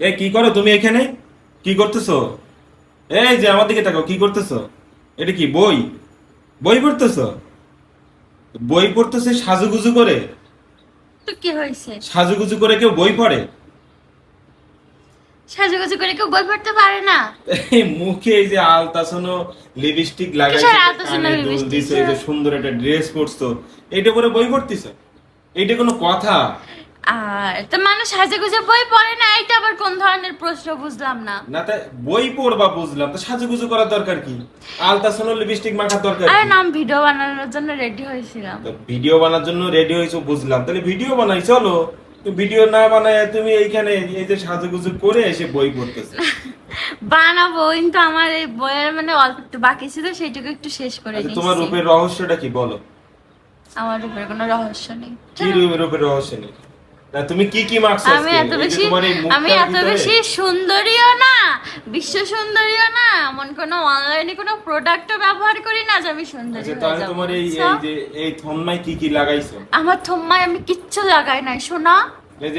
এ কি করো তুমি এখানে? কি করতেছো? এই যে আমার দিকে তাকাও, কি করতেছো? এটা কি বই? বই পড়তেছো? বই পড়তেছে সাজুগুজু করে? তো কি হয়েছে? সাজুগুজু করে কেউ বই পড়ে? সাজুগুজু করে কেউ বই পড়তে পারে না? এই মুখে এই যে আলতাছানো লিপস্টিক লাগাইছো, কিসের আলতাছানো কানে দুল লিপস্টিক? দিছো, এই যে সুন্দর একটা ড্রেস পরছো, এইটা পরে বই পড়তেছো? এইটা কোনো কথা? আর তো মানুষ সাজুগুজু বই পড়ে না, এটা আবার কোন ধরনের প্রশ্ন বুঝলাম না। না তাই বই পড়বা বুঝলাম, তো সাজুগুজু করার দরকার কি? আলতাছানো লিপস্টিক মাখার দরকার আরে কি? নাম ভিডিও বানানোর জন্য রেডি হয়েছিলাম। তো ভিডিও বানার জন্য রেডি হয়েছো বুঝলাম, তাহলে ভিডিও বানাই চলো। তো ভিডিও না বানায় তুমি এইখানে এই যে সাজুগুজু করে এসে বই পড়তেছো? বানাবো, কিন্তু আমার এই বইয়ের মানে অল্প একটু বাকি ছিল, সেইটুকু একটু শেষ করে আচ্ছা, নিচ্ছি। তোমার রূপের রহস্যটা কি বলো? আমার উপরে কোনো রহস্য নেই। কি রূপের রহস্য নেই? না তুমি কি কি মার্কস আমি আজকে? এত এই যে বেশি তোমার এই আমি মুখটার এত ভিতরে বেশি সুন্দরীও না, বিশ্ব সুন্দরীও না, এমন কোনো অনলাইনে কোনো প্রোডাক্টও ব্যবহার করি না যে আমি সুন্দরী আচ্ছা হয়ে তাহলে যাবো, তোমার এই বুঝছো? এই যে এই থন্নায় কি কি লাগাইছো? আমার থম্মায় আমি কিচ্ছু লাগাই নাই, শোনা। এই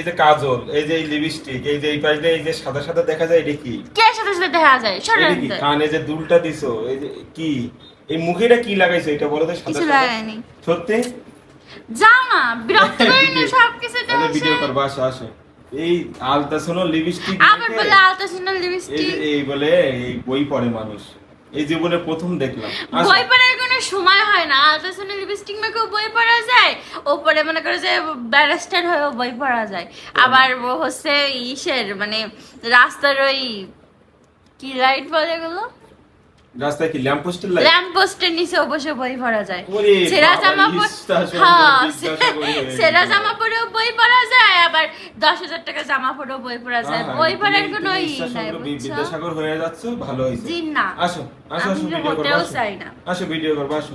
যে কাজল, এই যে এই লিপস্টিক, এই যে এই পাশে এই যে সাদা সাদা দেখা যায়, এটা কি? কে সাথে সাথে দেখা যায়, এটা সরেন কি তো। কানে যে দুলটা দিছো, এই যে কি? এই মুখেটা কি লাগাইছো এটা বলো তো, সাদা কিছু সাদা? লাগাইনি। সত্যি? যাও না, বিরক্ত করি না ভিডিও- সব কিছুতে আচ্ছা, আসে। ভিডিও করবা, আসো আসো। এই আলতাছানো লিপস্টিক আবার বলে আলতাসিনাল এই লিপস্টিক। যে এই বলে এই বই পড়ে মানুষ, এই জীবনে প্রথম দেখলাম। আসো। বই পড়ার কোনো সময় হয় না, আলতাসিনাল লিপস্টিক মেখেও বই পড়া যায়, ওপরে মনে করে যে ব্যারিস্টার হয়েও বই পড়া যায়। আবার ও হচ্ছে ইসের মানে রাস্তার ওই কি লাইট বলে এগুলো, রাস্তায় কি ল্যাম্প পোস্টের লাইট? ল্যাম্প পোস্টের নিচেও বসে বই পড়া যায়। ওরে সেরা বাবা, জামা ইস্তা সুন্দর হ্যাঁ, বিদ্যাসাগরী হয়ে সেরা গেল। জামা পরেও বই পড়া যায়, আবার 10,000 টাকা জামা পরেও বই পড়া যায়। হ্যাঁ, বই পড়ার তুমি- কোনো তুমি ই ইস্তা নাই, সুন্দর বুঝছো? বিদ্যাসাগর হয়ে যাচ্ছ, ভালো হয়েছে। জি না, আসো আসো আমি আসো, যে ভিডিও করবো, হতেও আসো চাই না। আসো, ভিডিও করবো, আসো।